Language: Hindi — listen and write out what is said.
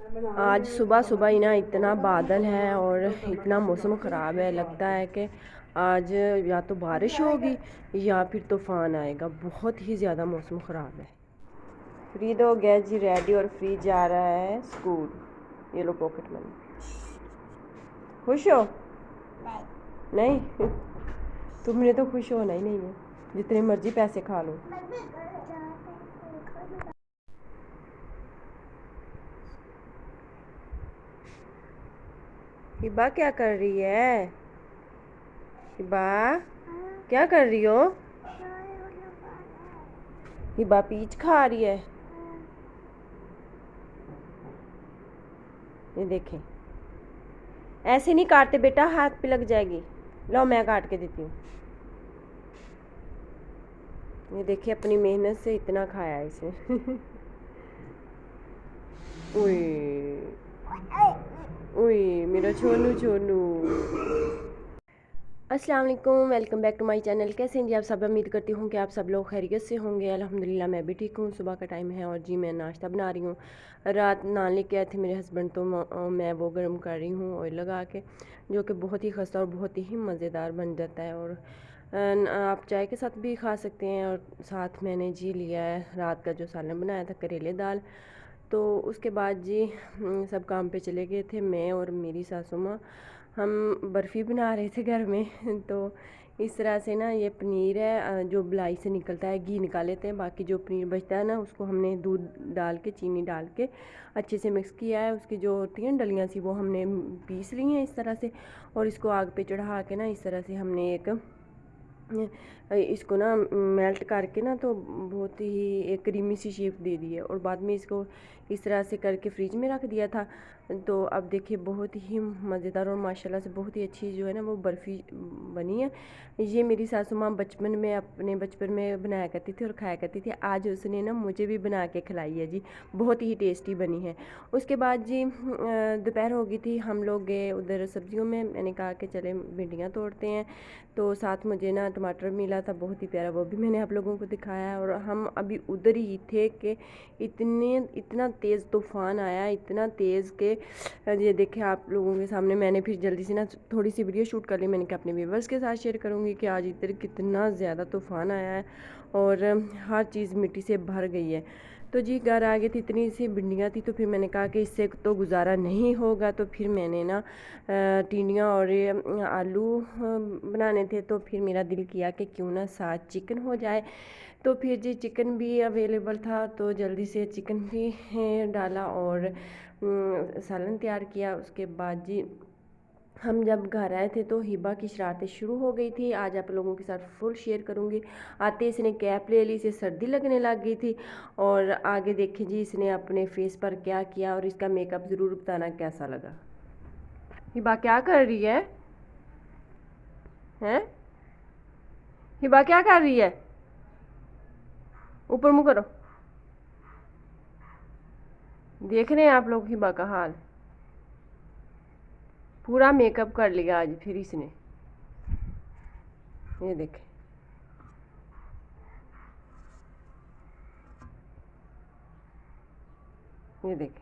आज सुबह सुबह ही ना इतना बादल है और इतना मौसम ख़राब है। लगता है कि आज या तो बारिश होगी या फिर तूफ़ान आएगा। बहुत ही ज़्यादा मौसम ख़राब है। फ्रीद हो गया जी रेडी और फ्री जा रहा है स्कूल। ये लो पॉकेट मनी। खुश हो? नहीं तुमने तो खुश होना ही नहीं है, जितने मर्जी पैसे खा लो। हिबा क्या कर रही है? हिबा क्या कर रही हो? हिबा पीच खा रही है। ये देखें, ऐसे नहीं काटते बेटा, हाथ पे लग जाएगी। लो मैं काट के देती हूँ। ये देखिए अपनी मेहनत से इतना खाया है इसने। ओए ओए मेरा छोनू छोनू। अस्सलाम वालेकुम, welcome back to my channel. कैसे हैं जी आप सब? उम्मीद करती हूँ कि आप सब लोग खैरियत से होंगे। अल्हम्दुलिल्लाह मैं भी ठीक हूँ। सुबह का टाइम है और जी मैं नाश्ता बना रही हूँ। रात नान लेके आए थे मेरे हस्बैंड, तो मैं वो गर्म कर रही हूँ ऑयल लगा के, जो कि बहुत ही खस्ता और बहुत ही मज़ेदार बन जाता है। और आप चाय के साथ भी खा सकते हैं। और साथ मैंने जी लिया है रात का जो सालन बनाया था, करेले दाल। तो उसके बाद जी सब काम पे चले गए थे। मैं और मेरी सासू माँ हम बर्फ़ी बना रहे थे घर में। तो इस तरह से ना ये पनीर है, जो बलाई से निकलता है घी निकाल लेते हैं, बाकी जो पनीर बचता है ना उसको हमने दूध डाल के चीनी डाल के अच्छे से मिक्स किया है। उसकी जो होती हैं डलियाँ सी वो हमने पीस ली हैं इस तरह से, और इसको आग पे चढ़ा के ना इस तरह से हमने एक इसको ना मेल्ट करके ना तो बहुत ही एक क्रीमी सी शेप दे दी है। और बाद में इसको इस तरह से करके फ्रिज में रख दिया था। तो अब देखिए बहुत ही मज़ेदार और माशाल्लाह से बहुत ही अच्छी जो है ना वो बर्फ़ी बनी है। ये मेरी सासू माँ बचपन में अपने बचपन में बनाया करती थी और खाया करती थी। आज उसने ना मुझे भी बना के खिलाई है जी, बहुत ही टेस्टी बनी है। उसके बाद जी दोपहर हो गई थी, हम लोग गए उधर सब्जियों में। मैंने कहा कि चले भिंडियाँ तोड़ते हैं, तो साथ मुझे ना टमाटर मिला था बहुत ही प्यारा, वो भी मैंने आप लोगों को दिखाया है। और हम अभी उधर ही थे कि इतना तेज़ तूफ़ान आया, इतना तेज़ कि ये देखें आप लोगों के सामने। मैंने फिर जल्दी से ना थोड़ी सी वीडियो शूट कर ली, मैंने कहा अपने व्यूवर्स के साथ शेयर करूँगी कि आज इधर कितना ज़्यादा तूफ़ान आया है और हर चीज़ मिट्टी से भर गई है। तो जी घर आ गई थी, इतनी सी भिंडियाँ थी, तो फिर मैंने कहा कि इससे तो गुजारा नहीं होगा। तो फिर मैंने ना टिंडियाँ और आलू बनाने थे, तो फिर मेरा दिल किया कि क्यों ना साथ चिकन हो जाए। तो फिर जी चिकन भी अवेलेबल था, तो जल्दी से चिकन भी डाला और सालन तैयार किया। उसके बाद जी हम जब घर आए थे तो हिबा की शरारतें शुरू हो गई थी। आज आप लोगों के साथ फुल शेयर करूंगी। आते इसने कैप ले ली, इसे सर्दी लगने लग गई थी। और आगे देखिए जी इसने अपने फेस पर क्या किया, और इसका मेकअप ज़रूर बताना कैसा लगा। हिबा क्या कर रही है? हैं? हिबा क्या कर रही है? ऊपर मुँह करो। देख रहे हैं आप लोग हिबा का हाल? पूरा मेकअप कर लिया आज फिर इसने। ये देखें, ये देखें।